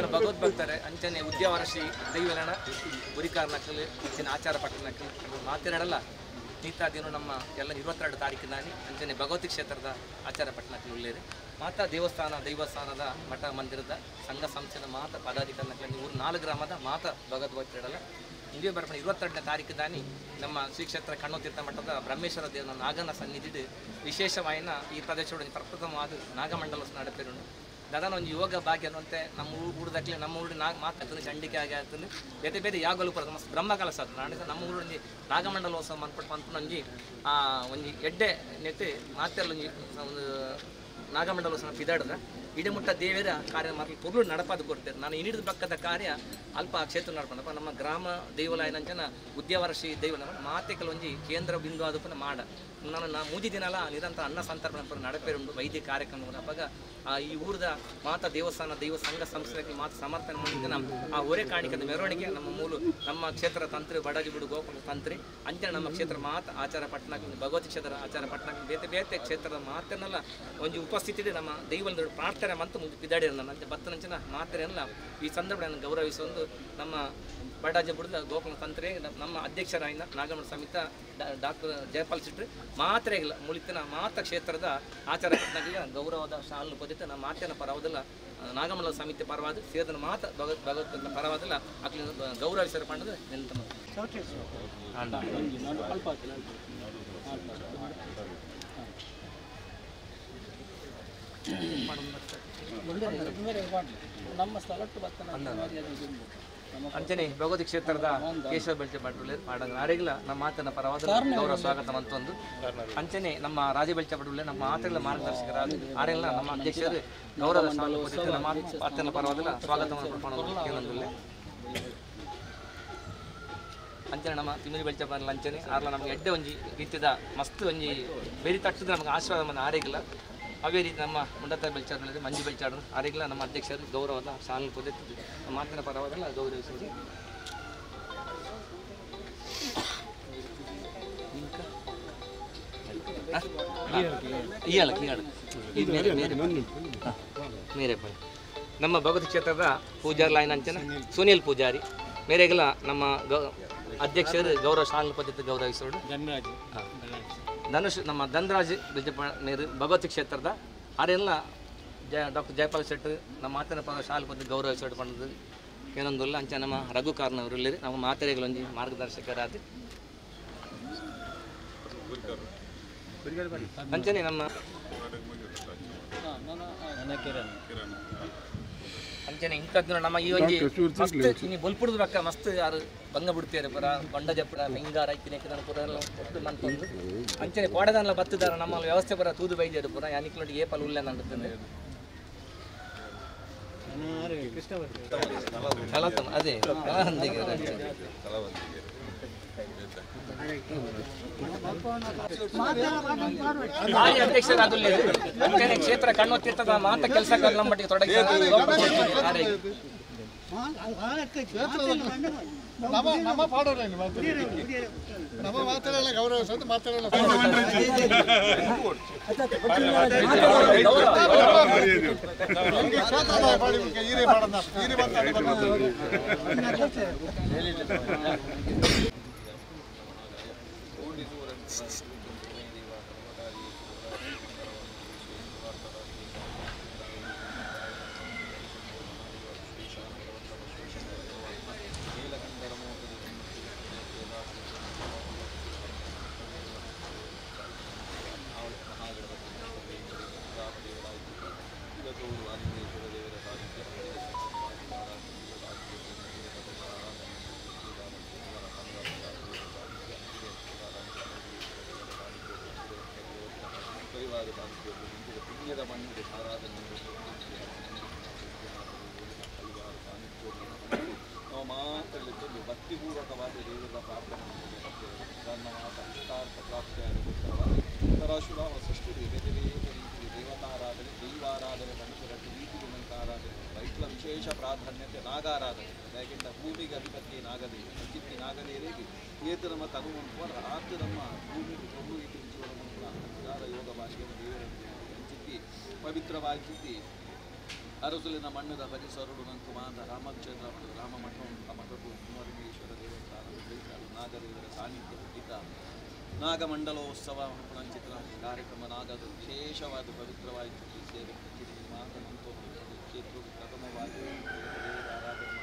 ಭಗವದ್ಭಕ್ತರೆ ಅಂಚನೆ ಉದ್ಯಾವರಶಿ ದೈವಲನ ಗುರಿಕಾರ್ನಕ್ಕಲು ಅಂಚನೆ ಆಚಾರ ಪಟ್ಟಣಕ್ಕಲು ಮಾತಿನಾಡಲ್ಲ ನೀತಾ ದಿನ ನಮ್ಮ ಎಲ್ಲ 22 ತಾರೀಕಿನಲ್ಲಿ ಅಂಚನೆ ಭಗವತಿ ಕ್ಷೇತ್ರದ ಆಚಾರ ಪಟ್ಟಣಕ್ಕಲು ಉಳ್ಳೇರಿ ಮಾತಾ ದೈವಸ್ಥಾನದ ಮಠ ಮಂದಿರದ ಸಂಘ ಸಂಸ್ಥೆಯ ಮಾತಾ ಪದಾಧಿಕಾರಿಗಳು ಊರು 4 ಗ್ರಾಮದ ಮಾತಾ ಭಗವದ್ಭಕ್ತರಲ್ಲ ಇಂದೇ ಬರ್ಪಣೆ 22ನೇ ತಾರೀಕು ದಾನಿ ನಮ್ಮ ಶ್ರೀ ಕ್ಷೇತ್ರ ಕಣ್ಣೋತೀರ್ಥ ಮಠದ ಬ್ರಹ್ಮೇಶ್ವರ ದೇವನ ನಾಗನ ಸನ್ನಿಧಿ ವಿಶೇಷವಾಯಿನ ಈ ಪ್ರದೇಶದ ಪ್ರಪ್ರಥಮವಾದ ನಾಗಮಂಡಲ ನಡೆಪಿರುಂಡು ದಾದಾನ ಒಂದು ಯೋಗ ಭಾಗ್ಯ ಅನ್ನುವಂತೆ ನಮ್ಮ ಊರದಾಗಲಿ ನಮ್ಮ ಊರಿನ ಮಾತಾಡ್ತದೆ ಚಂಡಿಕೆ ಆಗಿ ಆಗ್ತದೆ ಬೇರೆ ಬೇರೆ ಯಾಗಲು ಪರ ಬ್ರಹ್ಮಕಲಸ ಅದು ನಾಳೆ ನಮ್ಮ ಊರಲ್ಲಿ ನಾಗಮಂಡಲೋತ್ಸವ ಅನ್ಬಿಟ್ಟು ಅಂತ ನಂಜಿ ಒಂದು ಎಡ್ಡೆ ನೆಟ್ಟು ಮಾತೆಲ್ಲ ಒಂದು ನಾಗಮಂಡಲೋತ್ಸವ ಪಿದಾಡಿದ್ರೆ ಇಡಮುಟ್ಟ ದೇವರ ಕಾರ್ಯ ಮಾತ್ರ ಪೊರ್ಲು ನಡಪಾದ ಕೊಡ್ತಾರೆ ನಾನು ಇನ್ನಿಡಿದ ಪಕ್ಕದ ಕಾರ್ಯ ಅಲ್ಪ ಕ್ಷೇತ್ರ ನಡ್ಕೊಂಡಪ್ಪ ನಮ್ಮ ಗ್ರಾಮ ದೇವಾಲಯನಂಚನ ಉದ್ಯಾವರಶಿ ದೈವನ ಮಾತೆ ಕೆಲವೊಂದು ಕೇಂದ್ರ ಬಿಂದು ಅದಪ್ಪನ ಮಾಡ ನಾನು ಮೂಜಿ ದಿನಲ್ಲ ನಿರಂತರ ಅನ್ನ ಸಂತರ್ಪಣೆ ನಡೆಪೇರುಂಡು ವೈದ್ಯ ಕಾರ್ಯಕ್ರಮ ಅಪ್ಪಾಗ ಈ ಊರದ ಮಾತಾ ದೇವಸ್ಥಾನ ದೈವ ಸಂಘ ಸಂಸ್ಥೆಗೆ ಮಾತು ಸಮರ್ಥನೆ ಮಾಡಿದ ಆ ಹೊರೆ ಕಾಣಿಕದ ಮೆರವಣಿಗೆ ನಮ್ಮ ನಮ್ಮ ಕ್ಷೇತ್ರ ತಂತ್ರಿ ಬಡಾಜಿಗುಡು ಗೋಪಾಲ ತಂತ್ರಿ ಅಂಚನೆ ನಮ್ಮ ಕ್ಷೇತ್ರ ಮಾತು ಆಚಾರ ಪಟ್ಟಣಕ್ಕೆ ಭಗವತಿ ಕ್ಷೇತ್ರ ಆಚಾರ ಪಟ್ಟಣಕ್ಕೆ ಬೇತೆ ಬೇತೆ ಕ್ಷೇತ್ರದ ಮಾತನ್ನೆಲ್ಲ ಒಂದು ಉಪಸ್ಥಿತಿ ನಮ್ಮ ದೈವದ ಪ್ರಾರ್ಥನೆ ಮಂತು ಮುಂದೆ ಪಿದಾಡಿರ ನನ್ನ ಬತ್ತನಂಚಿನ ಮಾತರೆಲ್ಲ ಈ ಸಂದರ್ಭ ಗೌರವಿಸೊಂದು ನಮ್ಮ ಬಡಾಜಿ ಬುಡದ ಗೋಪಾಲ ತಂತ್ರಿ ನಮ್ಮ ಅಧ್ಯಕ್ಷರಾಯಿನ ನಾಗಮಂಡಲ ಸಮಿತ ಡಾಕ್ಟರ್ ಜಯಪಾಲ್ ಸಿಟ್ರಿ ಮಾತ್ರೆಗಳ ಮುಳಿತಿನ ಮಾತ ಕ್ಷೇತ್ರದ ಆಚಾರ ಪಟ್ಟಣಕ್ಕೆ ಗೌರವದ ಶಾಲು ಪದ್ಧತಿ ನಮ್ಮ ಮಾತಿನ ಪರವಾದಲ್ಲ ನಾಗಮಂಡಲ ಸಮಿತಿ ಪರವಾದ ಸೇರಿದ ಮಾತ ಭಗವತ್ ಪರವಾದಲ್ಲ ಅಕ್ಲಿಂದ ಗೌರವಿಸರ ಪಂಡದ ನೆಂತ ನಮ್ಮ ಸ್ಥಳಕ್ಕೆ ಅಂಚನೆ ಭಗವತಿ ಕ್ಷೇತ್ರದ ಕೇಶವ ಬೆಳ್ಚೆ ಪಡುಲೆ ಮಾಡಂಗ ಆರೆಗಿಲ್ಲ ನಮ್ಮ ಮಾತನ್ನ ಪರವಾದ ಗೌರವ ಸ್ವಾಗತ ಮಂತೊಂದು ಅಂಚನೆ ನಮ್ಮ ರಾಜ ಬೆಳ್ಚೆ ಪಡುಲೆ ನಮ್ಮ ಮಾತೆಲ್ಲ ಮಾರ್ಗದರ್ಶಕರಾದ ಆರೆಗಿಲ್ಲ ನಮ್ಮ ಅಧ್ಯಕ್ಷರು ಗೌರವ ಸ್ವಾಗತ ನಮ್ಮ ಮಾತನ್ನ ಪರವಾದಲ್ಲ ಸ್ವಾಗತ ಏನಂದಿಲ್ಲ ಅಂಚನೆ ನಮ್ಮ ತಿಮಿರಿ ಬೆಳ್ಚೆ ಬಂದ ಅಂಚನೆ ಆರ್ಲ ನಮ್ಗೆ ಎಡ್ಡೆ ಒಂಜಿ ರೀತಿದ ಮಸ್ತ್ ಒಂಜಿ ಬೇರೆ ತಟ್ಟದ ನಮ್ಗೆ ಆಶೀರ್ವಾದ ಮಂದಿ ಆರೆಗಿಲ್ಲ ಅವೇ ರೀತಿ ನಮ್ಮ ಮುಂಡತ ಬೆಳ್ಚಾಡ್ನಲ್ಲಿ ಮಂಜು ಬೆಳ್ಚಾಡ್ರು ಆರೆಗಿಲ್ಲ ನಮ್ಮ ಅಧ್ಯಕ್ಷರು ಗೌರವದ ಶಾಲೆ ಪದ್ಧತಿ ನಮ್ಮ ಮಾತಿನ ಪರವಾದಲ್ಲ ಗೌರವಿಸುವುದು ಮೇರೆ ನಮ್ಮ ಭಗವತಿ ಕ್ಷೇತ್ರದ ಪೂಜಾರಿ ಲೈನ್ ಅಂಚನೆ ಸುನೀಲ್ ಪೂಜಾರಿ ಮೇರೆಗೆಲ್ಲ ನಮ್ಮ ಅಧ್ಯಕ್ಷರು ಗೌರವ ಶಾಲೆ ಪದ್ಧತಿ ಗೌರವಿಸೋಡು ಧನುಷ್ ನಮ್ಮ ಧನರಾಜ್ ಭಗವತಿ ಕ್ಷೇತ್ರದ ಆರೆಲ್ಲ ಡಾಕ್ಟರ್ ಜಯಪಾಲ್ ಶೆಟ್ಟಿ ನಮ್ಮ ಮಾತಿನ ಪದ ಶಾಲೆ ಪದ್ಧತಿ ಗೌರವಿಸೋಡು ಪಡೆದು ಏನೊಂದಿಲ್ಲ ಅಂಚೆ ನಮ್ಮ ರಘು ಕಾರ್ನವರು ಇಲ್ಲಿ ನಮ್ಮ ಮಾತೆರೆಗಳೊಂದು ಮಾರ್ಗದರ್ಶಕರಾದ ಅಂಚನೆ ನಮ್ಮ ಅಂಚನೆ ಇಂಥದ್ದು ನಮ್ಮ ಈ ಒಂಜಿ ಮಸ್ತ್ ಇನ್ನು ಬೊಲ್ಪುಡ್ದು ಪಕ್ಕ ಮಸ್ತ್ ಯಾರು ಭಂಗ ಬಿಡ್ತಾರೆ ಪುರ ಬಂಡ ಜಪ್ಪಡ ಹಿಂಗಾರ ಐತಿನ ಪುರ ಎಲ್ಲ ಒಟ್ಟು ಮಂತೊಂದು ಅಂಚನೆ ಕೋಡದಲ್ಲ ಬತ್ತದಾರ ನಮ್ಮ ವ್ಯವಸ್ಥೆ ಪುರ ತೂದು ಬೈದ್ಯಾರು ಪುರ ಯಾನಿಕ್ಲೊಂದು ಏಪಲ್ ಉಲ್ಲೆ ನಂಡುತ್ತದೆ ಅದೇ ಅಧ್ಯಕ್ಷರಾದ ಕ್ಷೇತ್ರ ಕಣ್ಣೊತ್ತಿರ್ತದ ಮಾತ ಕೆಲಸ ಮಟ್ಟಿಗೆ ತೊಡಗಿ ನಮ್ಮ ಪಾಡೋಲ್ಲ ನಮ್ಮ ಮಾತಾಡಲ್ಲ ಗೌರವಿಸೋದು ಮಾತಾಡಲ್ಲ ಹೀರೆ ಮಾಡೋಣ ಹೀರೆ ಭಕ್ತಿಪೂರ್ವಕವಾದ ದೇವರ ಪ್ರಾರ್ಥನೆ ಸೃಷ್ಟಿ ದೇವತಾರಾಧನೆ ದೈವಾರಾಧನೆ ಮನುಷ್ಯರ ರೀತಿಗೆ ವಿಶೇಷ ಪ್ರಾಧಾನ್ಯತೆ ನಾಗಾರಾಧನೆ ಯಾಕೆಂದ ಭೂಮಿಗೆ ಅಧಿಪತಿ ನಾಗದೇವಿ ಚಿತ್ತಿ ನಾಗದೇವಿಗೆ ಏತು ನಮ್ಮ ತನುವಂತ ಆತು ನಮ್ಮ ಭೂಮಿಗೆ ಪ್ರಭುವಿಗೆ ಯೋಗ ಭಾಷೆಯನ್ನು ದೇವರಲ್ಲಿ ಚಿತ್ತಿ ಪವಿತ್ರವಾಗಿ ಅರಸುಲಿನ ಮಣ್ಣದ ಪರಿಸರಡು ನಂತು ಮಾತ ರಾಮಕ್ಷೇತ್ರ ಮಠದ ರಾಮ ಮಠವು ಕುಮಾರಲಿಂಗೇಶ್ವರ ದೇವಸ್ಥಾನ ನಾಗದೇವರ ಸಾನ್ನಿಧ್ಯ ಹುಟ್ಟಿದ ನಾಗಮಂಡಲೋತ್ಸವ ಚಿತ್ರ ಕಾರ್ಯಕ್ರಮ ನಾಗದ ವಿಶೇಷವಾದ ಪವಿತ್ರವಾಗಿ ಸೇರಿ ಮಾತ ನಂತು ಕ್ಷೇತ್ರ ಪ್ರಥಮವಾಗಿ ಆರಾಧನೆ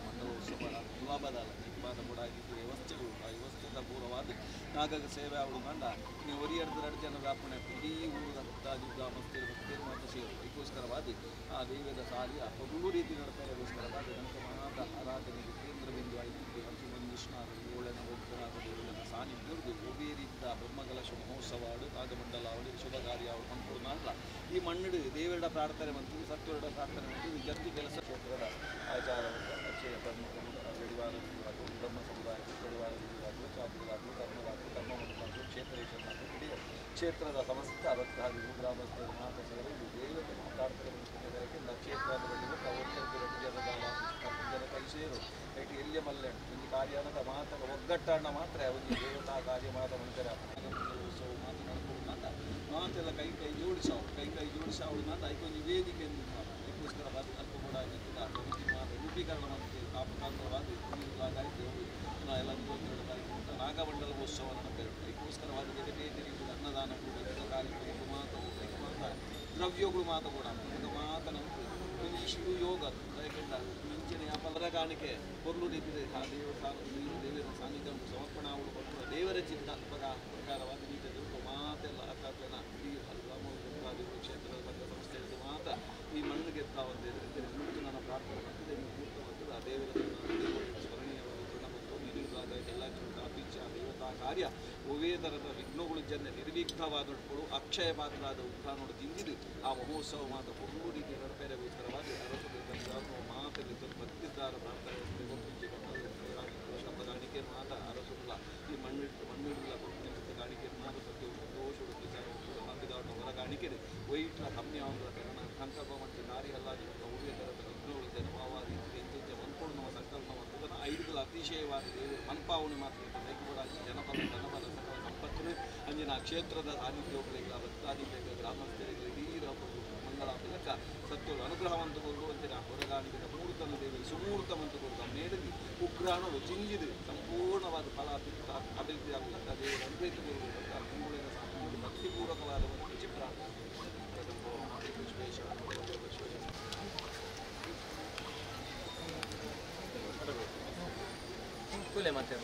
ಮಂಡಲೋತ್ಸವ ದುಲಾಭದ ನಿರ್ಮಾಣ ಕೂಡ ಆಗಿದ್ದು ವ್ಯವಸ್ಥೆಗಳು ಆ ವ್ಯವಸ್ಥೆದ ಪೂರ್ವವಾದ ನಾಗಗ ಸೇವೆ ಅವಳು ಕಂಡ ನೀವು ಒರಿಯರ್ದ ಜನ ವ್ಯಾಪಣೆ ಇಡೀ ಊರದ ಭಕ್ತಾದಿ ಗ್ರಾಮಸ್ಥರು ಭಕ್ತರು ಮಾತ್ರ ಸೇರು ಇದಕ್ಕೋಸ್ಕರವಾದ ಆ ದೈವದ ಸಾಲಿ ಆ ಪಗು ರೀತಿ ನಡ್ತಾರೆಗೋಸ್ಕರವಾದ ನಂತರ ಮಹಾದ ಆರಾಧನೆಗೆ ಕೇಂದ್ರ ಬಿಂದು ಆಯ್ತು ಹಸುಮಂಜುಷ್ಣಾದ ಏಳನ ಒಬ್ಬರಾದ ದೇವರ ಸಾನ್ನಿಧ್ಯದ್ದು ಒಬ್ಬೇ ರೀತಿಯ ಬ್ರಹ್ಮಕಲಶ ಮಹೋತ್ಸವ ಆಡು ನಾಗಮಂಡಲ ಅವಳು ಶುಭ ಕಾರ್ಯ ಅವಳು ಸಂಪೂರ್ಣ ಅಲ್ಲ ಈ ಮಣ್ಣಿಡು ದೇವರ ಪ್ರಾರ್ಥನೆ ಮತ್ತು ಸತ್ವರ ಪ್ರಾರ್ಥನೆ ಮತ್ತು ಜರ್ತಿ ಕೆಲಸ ಕ್ಷೇತ್ರದ ಆಚಾರವನ್ನು ಅಕ್ಷಯ ಪ್ರಮುಖರು ಗಡಿವಾರ ಬ್ರಹ್ಮ ಸಮುದಾಯ ಗಡಿವಾರ ಚಾಪುರಾಗಲು ಕರ್ಮವನ್ನು ಕ್ಷೇತ್ರೇಶ್ವರನಾಗಲು ಇಡೀ ಕ್ಷೇತ್ರದ ಸಮಸ್ತ ಭಕ್ತಾದಿಗಳು ಗ್ರಾಮಸ್ಥರು ಮಾತ ಸೇರಿ ದೇವತೆ ಪ್ರಾರ್ಥನೆ ಕ್ಷೇತ್ರದ ಜನ ಕೈ ಸೇರು ಐಟಿ ಎಲ್ಲಿಯ ಮಲ್ಲೆ ಒಂದು ಕಾರ್ಯದ ಮಾತಕ ಒಗ್ಗಟ್ಟಣ್ಣ ಮಾತ್ರ ಒಂದು ದೇವತಾ ಕಾರ್ಯ ಮಾತ ಮಂದಿರ ಉತ್ಸವ ಮಾತನಾಡ್ಕೊಂಡು ಮಾತೆಲ್ಲ ಕೈ ಜೋಡಿಸಾವು ಮಾತ ಐಕೊಂದು ವೇದಿಕೆ ಅದಕ್ಕೋಸ್ಕರ ಅಲ್ಪ ಕೂಡ ರೂಪೀಕರಣ ಮಾಡ್ತೀವಿ ಕಾಪಕಾಂತರವಾದ ಎಲ್ಲ ನಾಗಮಂಡಲ ಉತ್ಸವ ನಡೆಯುತ್ತೆ ಅದಕ್ಕೋಸ್ಕರವಾದ ಬೇರೆ ರೀತಿಯ ಅನ್ನದಾನ ಕೂಡ ಕಾರ್ಯಕ್ರಮ ಮಾತ ದ್ರವ್ಯಗಳು ಮಾತ ಕೂಡ ಮಾತನಂತರ ಯೋಗ ಮಿಂಚನೆ ಅಪರ ಕಾಣಿಕೆ ಹೊರಲು ರೀತಿಯ ಆ ದೇವರ ಸಾನ್ನಿಧ್ಯ ಸಮರ್ಪಣಾ ಕೊಟ್ಟು ದೇವರ ಚಿಂತಾತ್ಮಕ ಪ್ರಕಾರವಾದ ರೀತಿಯ ಮಾತೆಲ್ಲ ಜನ ಈ ಕ್ಷೇತ್ರದ ಸಂಘ ಸಂಸ್ಥೆಗಳು ಮಾತ್ರ ಈ ಮಣ್ಣಿಗೆ ನನ್ನ ಪ್ರಾರ್ಥನೆ ಮಾಡ್ತಿದೆ ಆ ದೇವರ ಸ್ಮರಣೀಯವಾದ ಮತ್ತು ನಿರ್ವಿಘ್ನವಾದ ಎಲ್ಲ ಅಪೇಕ್ಷೆ ಆ ದೇವತಾ ಕಾರ್ಯ ಒವೇ ಥರದ ವಿಘ್ನಗಳು ಜನ ನಿರ್ವಿಘ್ನವಾದಗಳು ಅಕ್ಷಯ ಪಾತ್ರಾದ ಉತ್ಥಾನಗಳು ತಿಂದಿದ್ದು ಆ ಮಹೋತ್ಸವ ಮಾತ್ರ ಬಹು ರೀತಿಯ ನಡಪೇರೆಗೋಸ್ಕರವಾಗಿ ಅರಸು ಮಾತಲ್ಲಿ ಭಕ್ತಿದಾರ ಪ್ರಾರ್ಥನೆ ಶಬ್ದ ಕಾಣಿಕೆ ಮಾತ ಅರಸುಲ್ಲ ಈ ಮಣ್ಣಿಡುಲ್ಲ ಭಕ್ತಿ ಕಾಣಿಕೆ ಮಾತ ಸತ್ಯ ದೋಷಗಳು ನಂಬಿದಾಟ ಹೊರ ಕಾಣಿಕೆ ವೈಟ್ನ ಕಮ್ಮಿಯಾದ ಕಾರಣ ಸಂಕಲ್ಪ ಮತ್ತು ದಾರಿ ಅಲ್ಲಾಗಿ ಉಳಿಯ ಥರದ ವಿಘ್ನಗಳು ಜನಭಾವಾದಿ ಎಂತ ಮನ್ಕೊಂಡು ನಮ್ಮ ಸಂಕಲ್ಪ ಮತ್ತು ಐದುಗಳ ಅತಿಶಯವಾದ ಮನ್ಪಾವಣೆ ಮಾತ್ರ ಲೈಕವಾಗಿ ಜನಪದ ಸಕಲ ಸಂಪತ್ತು ಅಂದಿನ ಕ್ಷೇತ್ರದ ಸಾನ್ನಿಧ್ಯೋಗಳಿಗೆ ಭಕ್ತಾದಿಗಳಿಗೆ ಗ್ರಾಮಸ್ಥರಿಗೆ ಇಡೀ ಮಂಗಳ ಲೆಕ್ಕ ಸತ್ಯಗಳು ಅನುಗ್ರಹವಂತಗಳು ಅಂತಿನ ಹೊರಗಾಣಿಕೆ ಮೂರ್ತನ ದೇವರಿಗೆ ಸುಮೂರ್ತವಂತಗಳು ಮೇಡಲಿ ಉಗ್ರಾಣವು ಚಿಂಜಿದು ಸಂಪೂರ್ಣವಾದ ಫಲ ಅಭಿವೃದ್ಧಿ ಆಗತಕ್ಕ ದೇವರ ಅನುಗ್ರಹಿತಗಳು ಭಕ್ತಿಪೂರ್ವಕವಾದ ಒಂದು ಚಿತ್ರ ಮತ್ತೆ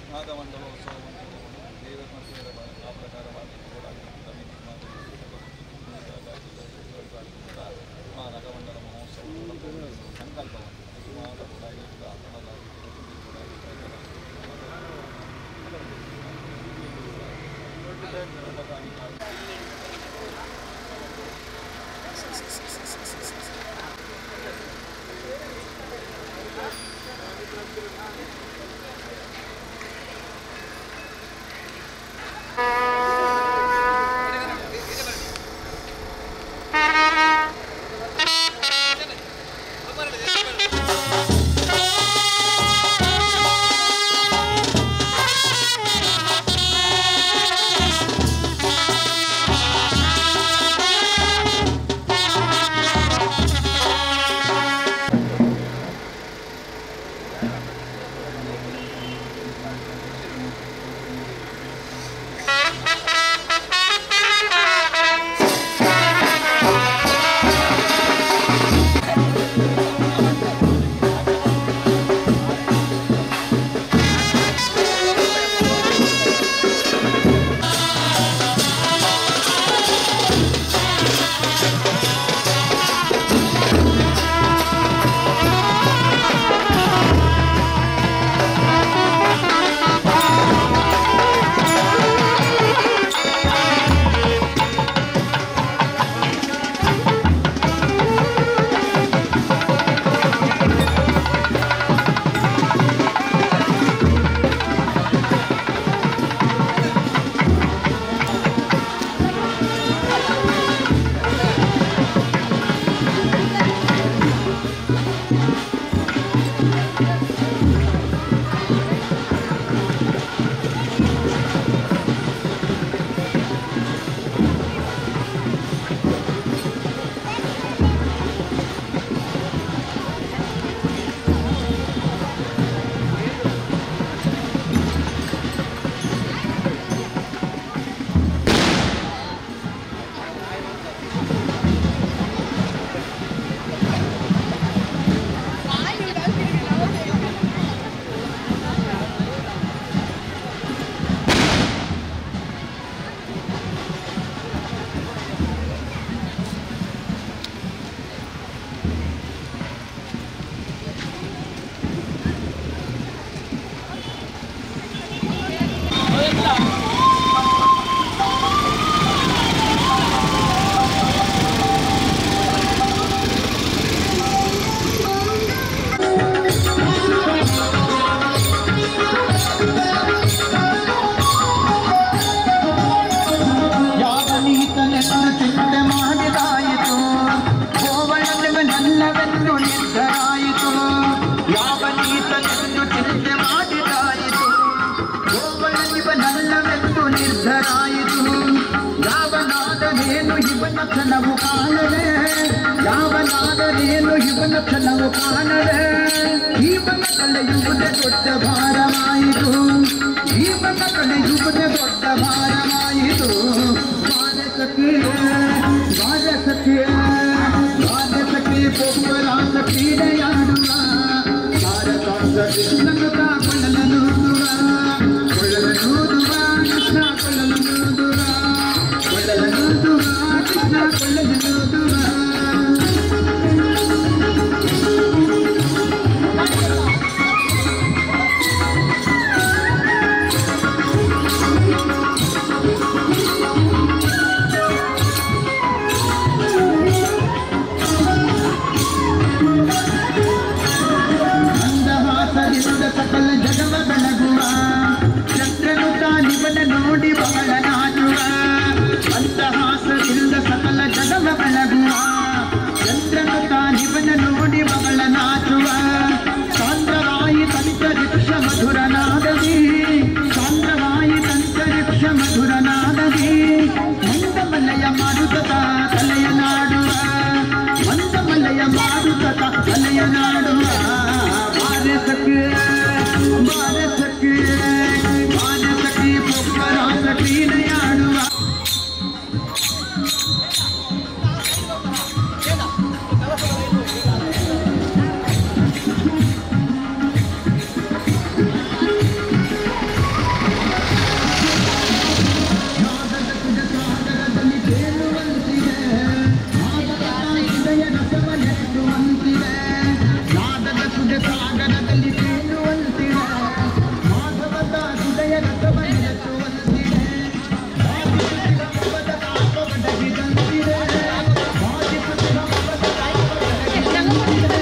ನಾಗಮಂಡಲೋತ್ಸವವನ್ನು ದೇವರ ಆ ಪ್ರಕಾರವಾಗಿ ನಾಗಮಂಡಲ ಮಹೋತ್ಸವ ಸಂಕಲ್ಪವನ್ನು ಕೂಡ Ah ಕ್ಷಣವು ಕಾಣದೆ ಯಾವನಾದರೇನು ಇವನ ಕ್ಷಣವು ಕಾಣದೆ ಇವನ ಕಳೆಯುವುದೇ ದೊಡ್ಡ ಭಾರವಾಯಿತು ಇವನ ಕಳೆಯುವುದೇ ದೊಡ್ಡ ಭಾರವಾಯಿತು ಭಾರತಕ್ಕೆ ಭಾರತಕ್ಕೆ ಭಾರತಕ್ಕೆ ಪೊಪ್ಪರಾಸ ಕ್ರೀಡೆಯಾಡುವ ಭಾರತಾಂಶ ಕೃಷ್ಣನುತ ಕೊಳ್ಳಲನೂದುವ ಕೊಳ್ಳಲನೂದುವ ಕೃಷ್ಣ ಕೊಳ್ಳಲನೂದುವ ಕೊಳ್ಳಲನೂದುವ ಕೃಷ್ಣ ಕೊಳ್ಳಲನೂದುವ ಸಕಲ ಜಗವ ಬೆಳಗುವ ಚಂದ್ರನು ತಾನಿವನ ನೋಡಿ ಬಹಳ ನಾಚುವ ಮಂದಹಾಸದಿಂದ ಸಕಲ ಜಗವ ಬೆಳಗುವ ಚಂದ್ರನು ತಾನಿವನ ನೋಡಿ ಬಹಳ ನಾಚುವ ಸಾಂದ್ರವಾಯಿ ತಂತರಿಕ್ಷ ಮಧುರನಾದದಿ ಸಾಂದ್ರವಾಯಿ ತಂತರಿಕ್ಷ ಮಧುರನಾದದಿ ಮಂದಮಲಯ ಮಾರುತತ ತಲೆಯ ನಾಡುವ ಮಂದಮಲಯ ಮಾರುತತ ತಲೆಯ ನಾಡುವ ಭಾರತಕ್ಕೆ ಭಾರತಕ್ಕೆ ಭಾರತಕ್ಕೆ ಪೊಪ್ಪರಾಸ ಕ್ರೀಡೆಯಾಡುವ ಸಾಗರದಲ್ಲಿ ತೇಲುವಂತಿದೆ ಹೃದಯ ರಸವನ್ನೆತ್ತುವಂತಿದೆ ನಾದದ ಸುಜ ಸಾಗರದಲ್ಲಿ ತೇಲುವಂತಿದೆ ಮಾಧವದ ಹೃದಯ ರಸವನ್ನೆತ್ತುವಂತಿದೆ ಬಾಧಿಸುತ್ತಿರುವ ಭವದ ತಾಪವಡಗಿದಂತಿದೆ ಬಾಧಿಸುತ್ತಿರುವ ಭವದ ತಾಪವಡಗಿದಂತಿದೆ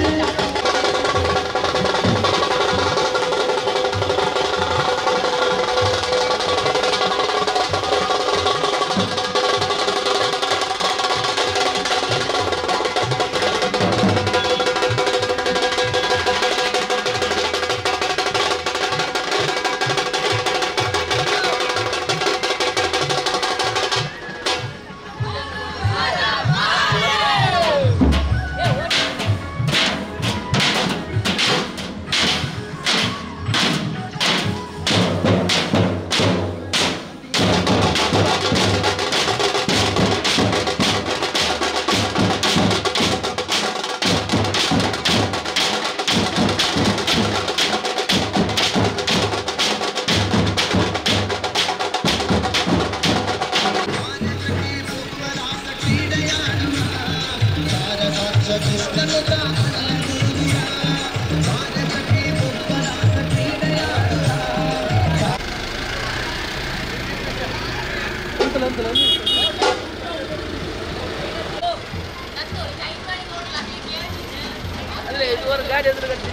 ಅಂದ್ರೆ ಇದುವರೆ ಗಾಡಿ ಎದುರುಗಡೆ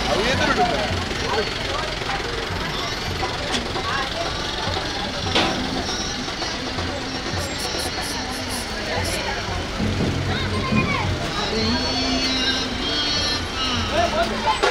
ಅವು ಎದುರು Hey,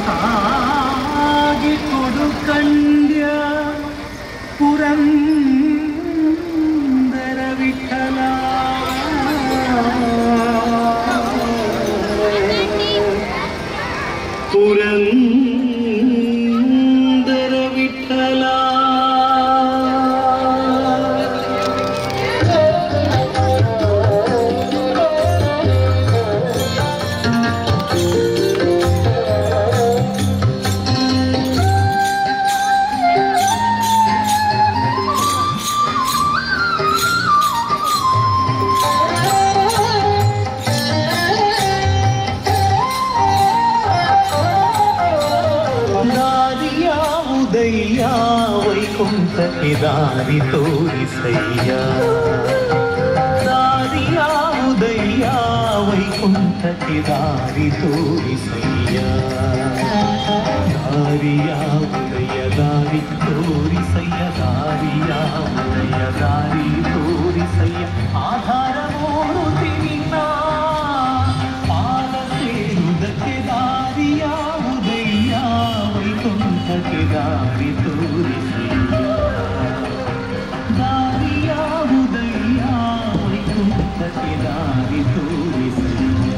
ಸಾಗಿ ಕೊಡು ಕಂಡ್ಯ ಪುರಂದರ ವಿಠಲ ಪುರಂದರ ವಿಠಲ ವೈಕುಂಠಕ್ಕೆ ದಾರಿ ತೋರಿಸಯ್ಯ ದಾರಿಯಾವುದಯ್ಯ ವೈಕುಂಠಕ್ಕೆ ದಾರಿ ತೋರಿಸಯ್ಯ ದಾರಿಯಾವುದಯ್ಯ ದಾರಿ ತೋರಿಸಯ್ಯ ದಾರಿಯಾವುದಯ್ಯ ದಾರಿ ತೋರಿಸಯ್ಯ ಆಧಾರ ಮೂರುತಿ ನಿನ್ನ ಪಾದ ಸೇರುವುದಕ್ಕೆ ದಾರಿಯಾವುದಯ್ಯ ವೈಕುಂಠಕ್ಕೆ ದಾರಿ ತೋರಿಸಯ್ಯ ದಾರಿಯಾವುದಯ್ಯ ವೈಕುಂಠಕ್ಕೆ ದಾರಿ ತೋರಿಸಯ್ಯ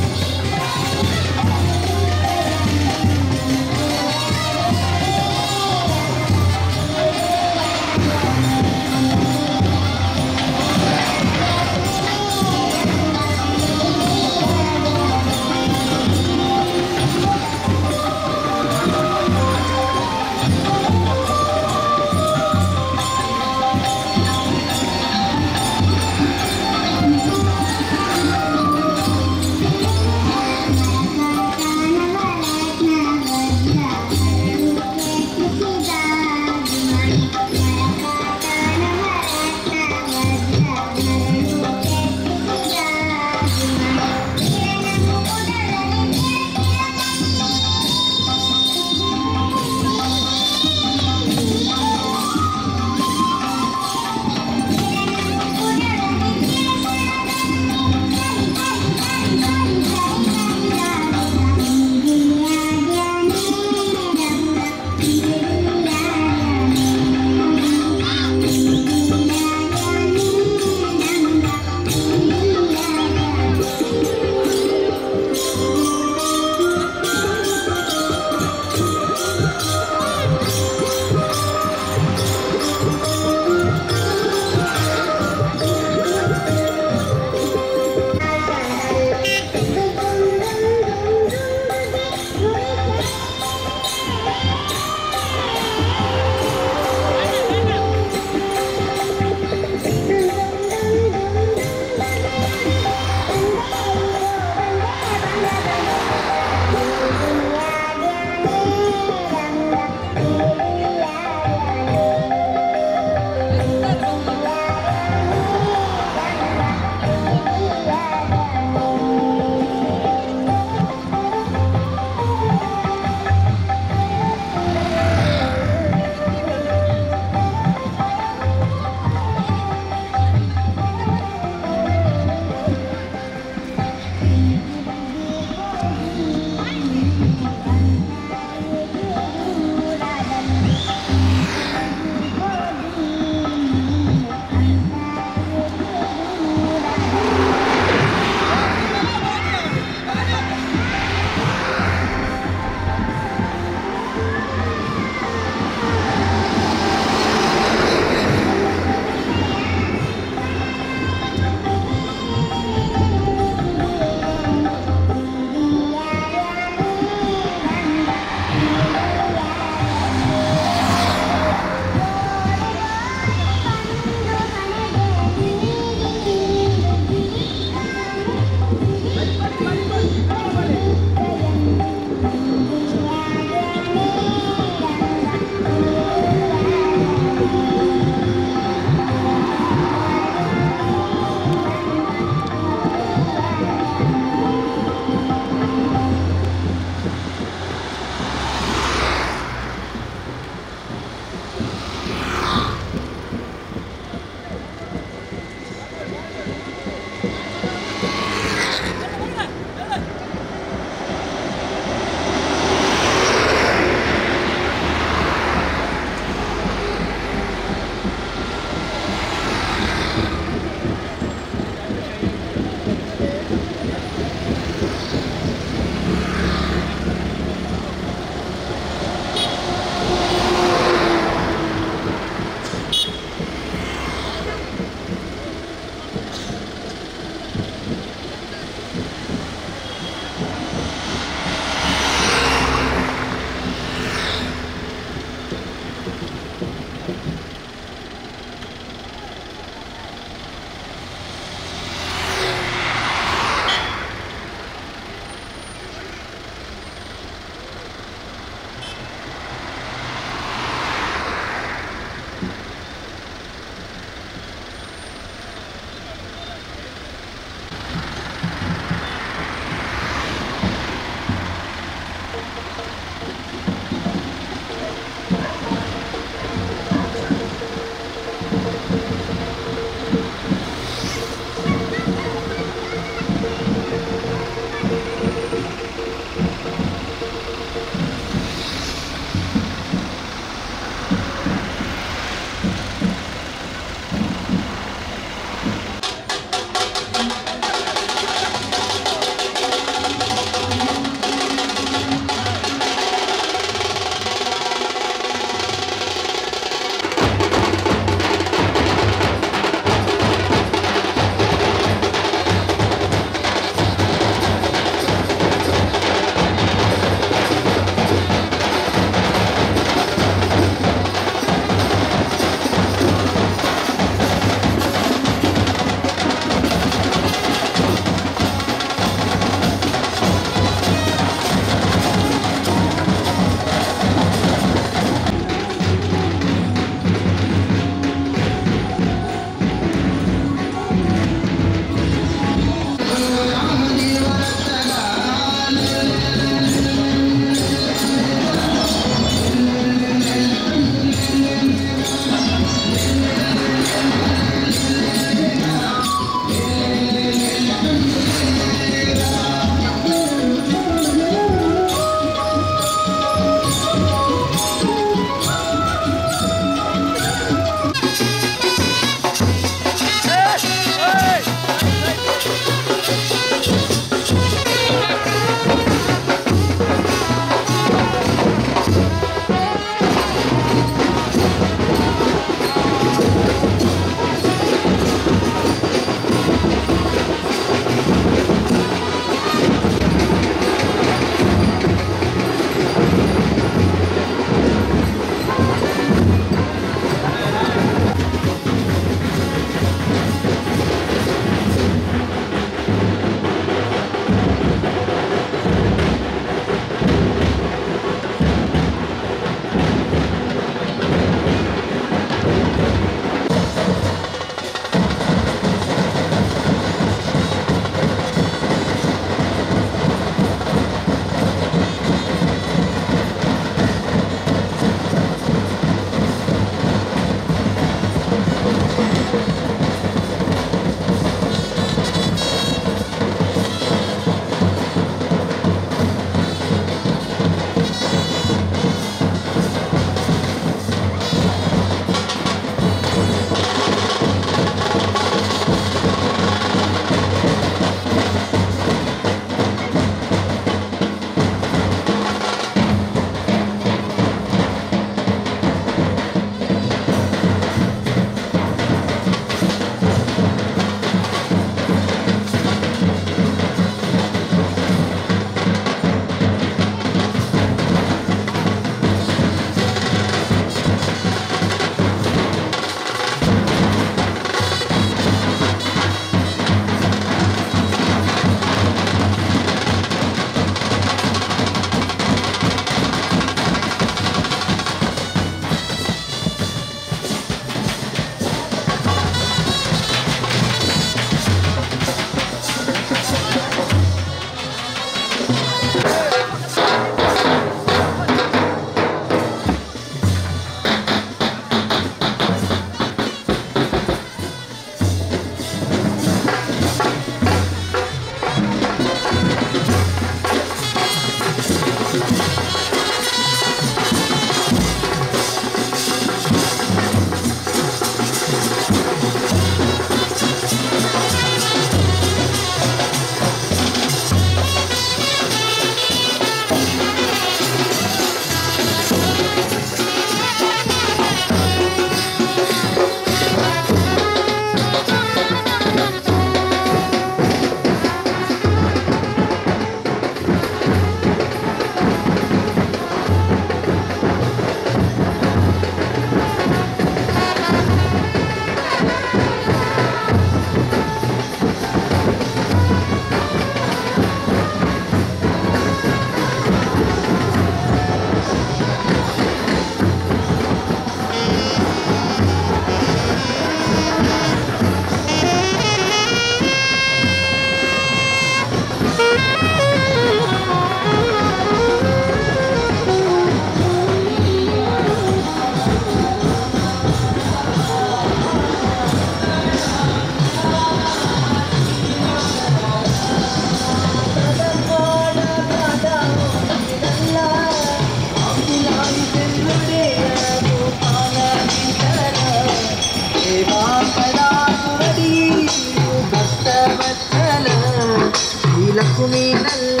ಕುಮೀನಲ್ಲ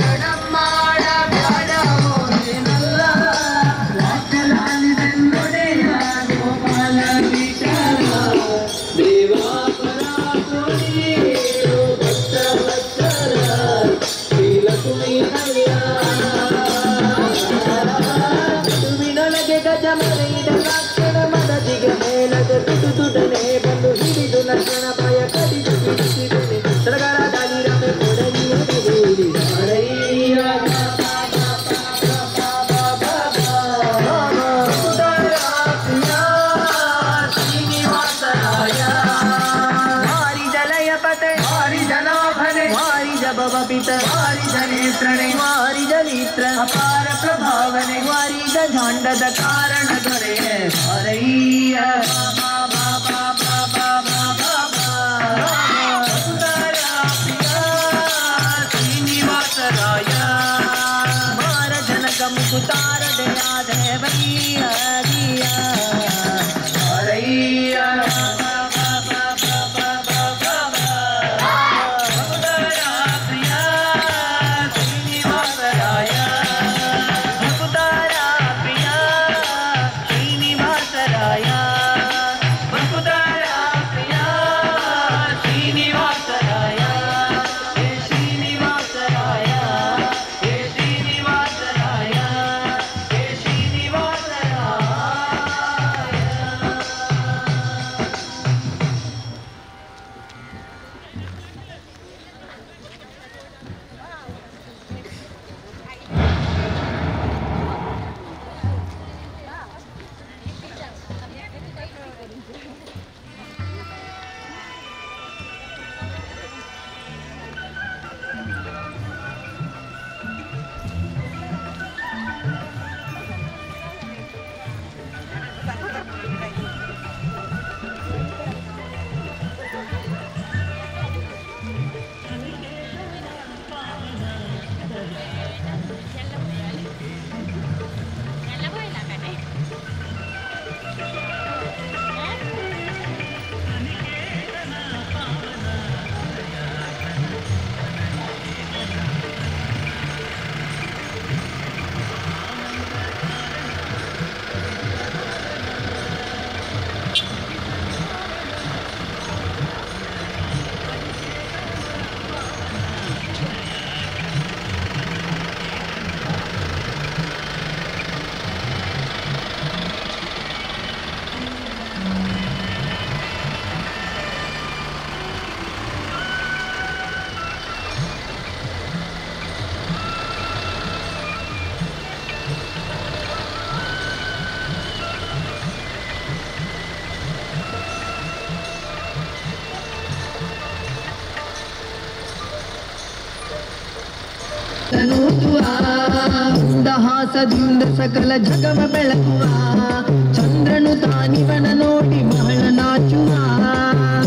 ಕಡಮಾಡ ಬ್ಯಾಡ ಮೋದಿನಲ್ಲ ರಾಜಲಾಲಿದೆನ್ನೊಡೆಯ ಗೋಪಾಲ ವಿಠಲ ದೇವಾಪರ ತೋಡಿಯೇಳು ಭಕ್ತ ವತ್ಸಲ ಶ್ರೀಲ ಕುಮೀನಲ್ಲ ತುವಿನೊಳಗೆ ಗಜಮನೆಯಿದ ಲಕ್ಷಣ ಮದದಿಗೆ ಮೇಲದ ತುಟುಟುಟನೆ ಬಂದು ಹಿಡಿದು ಲಕ್ಷಣ ಭಯ ಕಡಿದು ಬಿಡಿಸಿದನೆ ಸರಗರದಲ್ಲಿ ರಮೆ ಕೊಡಲಿಯ ಬಿಡಿ ಹರಯ್ಯ ಶ್ರೀನಿವಾಸರಾಯ ಮಾರಿದ ಲಯಪತೆ ಮಾರಿದ ಲಾಭನೆ ಮಾರಿದ ಭವಪಿತ ಮಾರಿದ ನೇತ್ರನೆ ಮಾರಿದ ನೇತ್ರ ಅಪಾರ ಪ್ರಭಾವನೆ ಮಾರಿದ ಝಾಂಡದ ಕಾರಣ ದೊರೆ ಹರಯ್ಯ ಶ್ರೀನಿವಾಸರಾಯ ಮಾರ ಜನಕ ಮುಕುತಾರದೆ ದೇವಯ್ಯ ಹರಯ್ಯ ಮಂದಹಾಸದಿಂದ ಸಕಲ ಜಗವ ಬೆಳಗುವ ಚಂದ್ರನು ತಾನಿವನ ನೋಡಿ ಬಹಳ ನಾಚುವ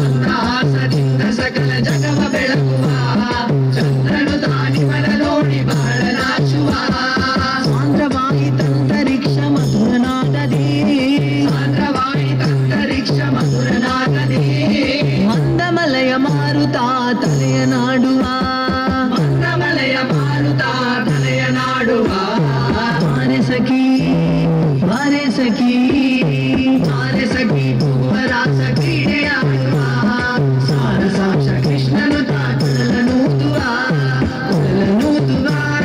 ಮಂದಹಾಸದಿಂದ ಸಕಲ ಜಗವ ಬೆಳಗುವ ಚಂದ್ರನು ತಾನಿವನ ನೋಡಿ ಬಹಳ ನಾಚುವ ಸಾಂದ್ರವಾಗಿ ತಂತರಿಕ್ಷ ಮಧುರನಾದದೇ ಸಾಂದ್ರವಾಗಿ ತಂತರಿಕ್ಷ ಮಧುರನಾದದೇ ಮಂದಮಲಯ ಮಾರುತ ತಲೆಯ ನಾಡುವ ಮಂದಮಲಯ ಮಾರುತ ತಲೆಯ ನಾಡುವ ಮಾರೆ ಸಖಿ ಮಾರೆ ಸಖಿ ಮಾರೆ ಸಖಿ ಭೂವರಾಸ ಕ್ರೀಡೆಯಾಡುವ ಸಾರ ಸಾಕ್ಷ ಕೃಷ್ಣನು ತಾ ಕುಡಲನೂದುವ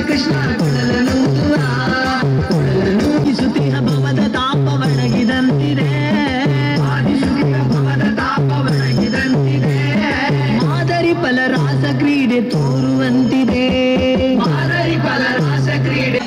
ಕೃಷ್ಣ ಕುಡಲನೂದುವ ಕುಡಲನೂದಿಸುತ್ತಿಹ ಭವದ ತಾಪ ಒಣಗಿದಂತಿದೆ ಆದಿಸುತ್ತಿಹ ಭವದ ತಾಪ ಒಣಗಿದಂತಿದೆ ಮಾದರಿ ಫಲರಾಸ ಕ್ರೀಡೆ ತೋರುವಂತಿದೆ ಮಾದರಿ ಫಲರಾಸ ಕ್ರೀಡೆ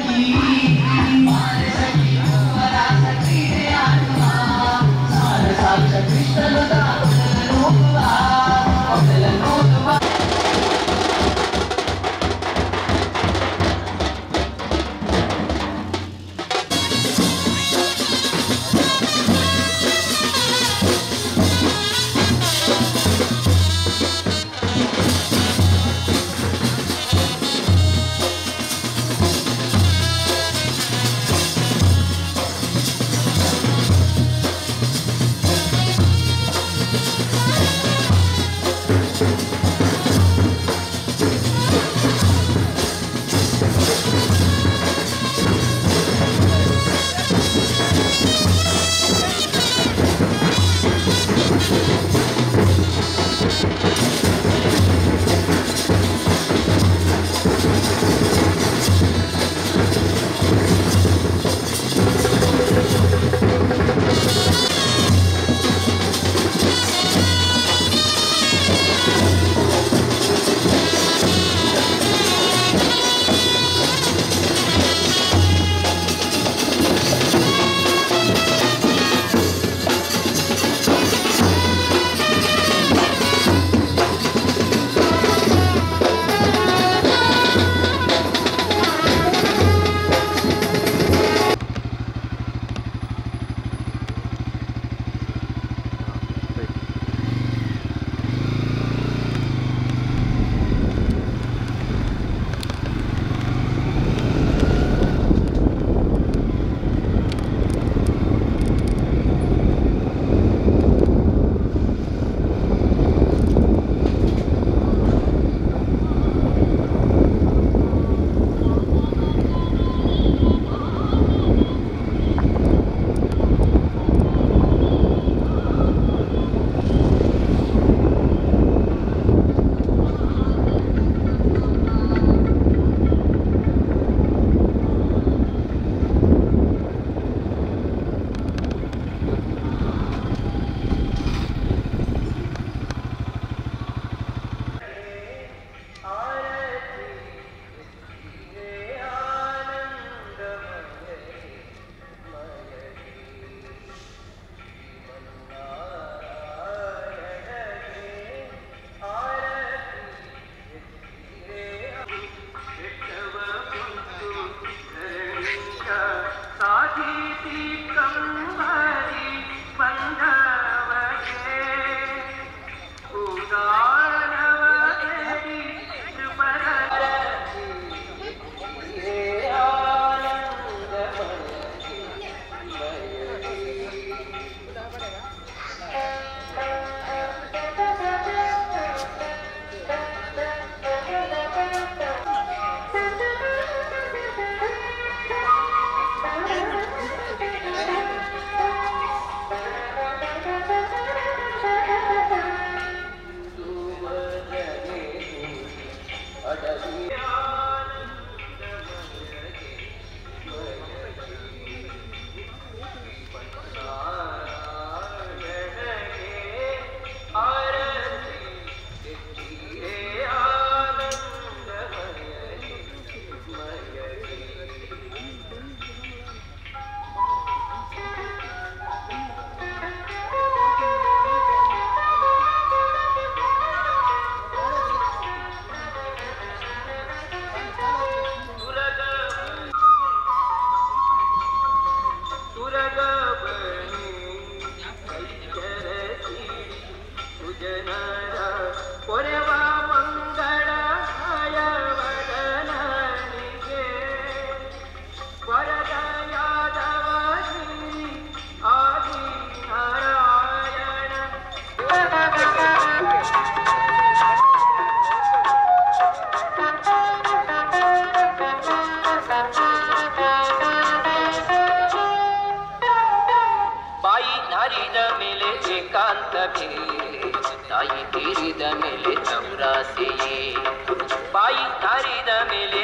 ನೌರಾಸೆಯೇ ಬಾಯಿ ಹಾರಿದ ಮೇಲೆ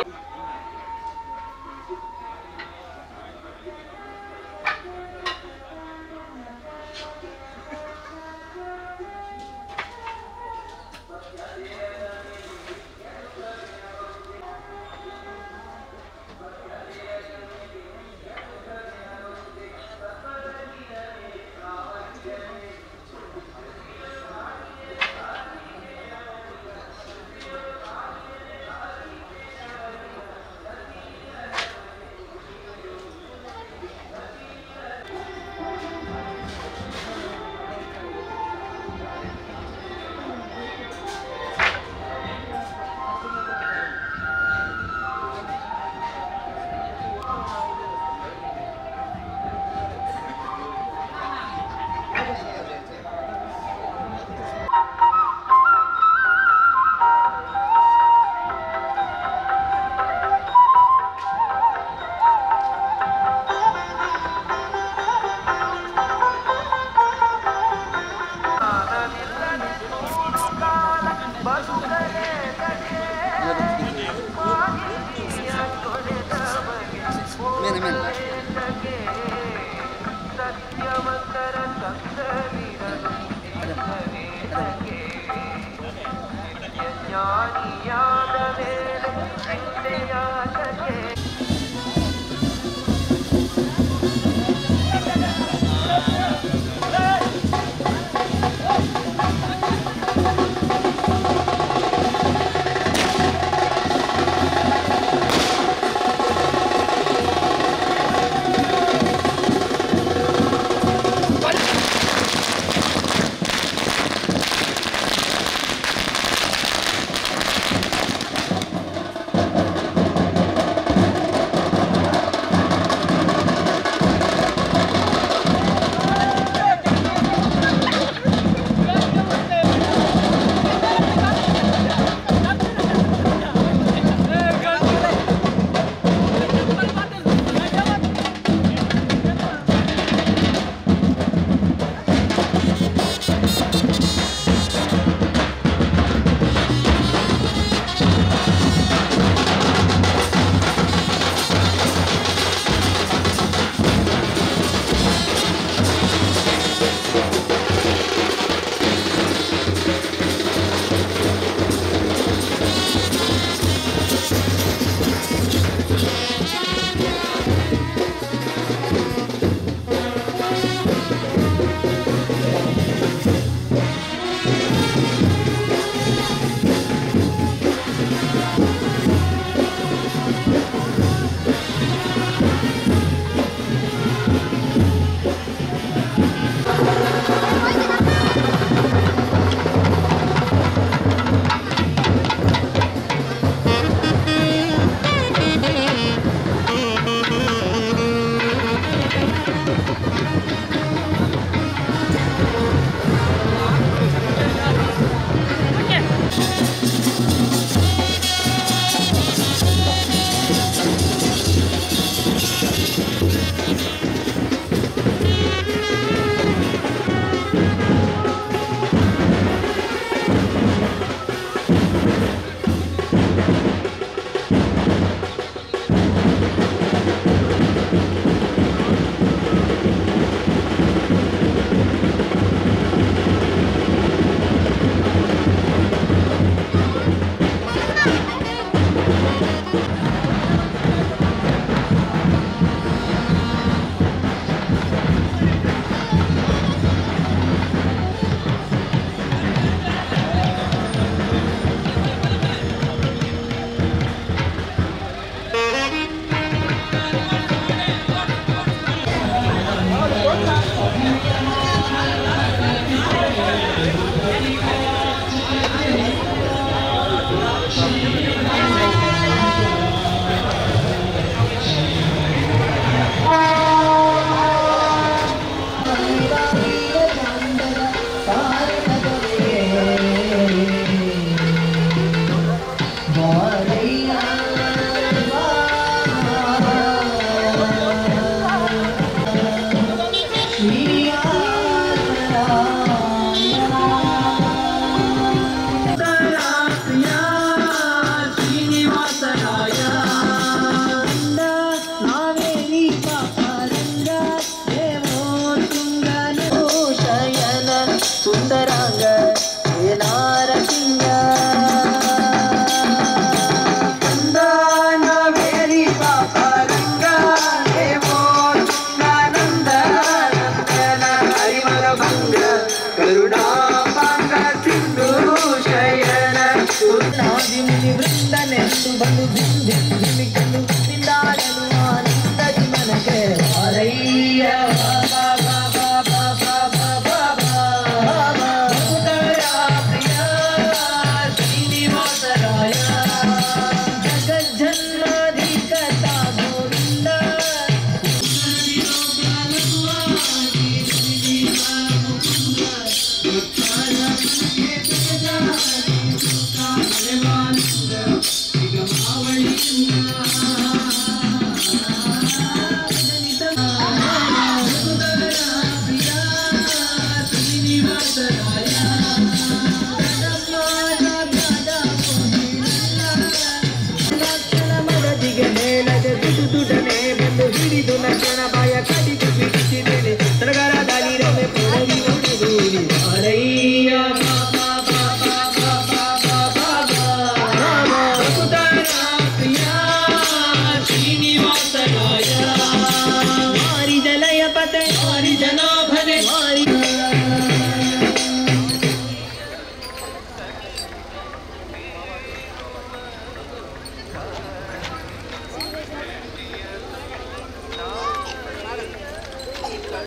ಬ್ರಹ್ಮನಾದಿ ಮುನಿ ವೃಂದನೆಂದು ಬಂದು ಧಿಮಿಕಲು ನಿಂದಾಡಲು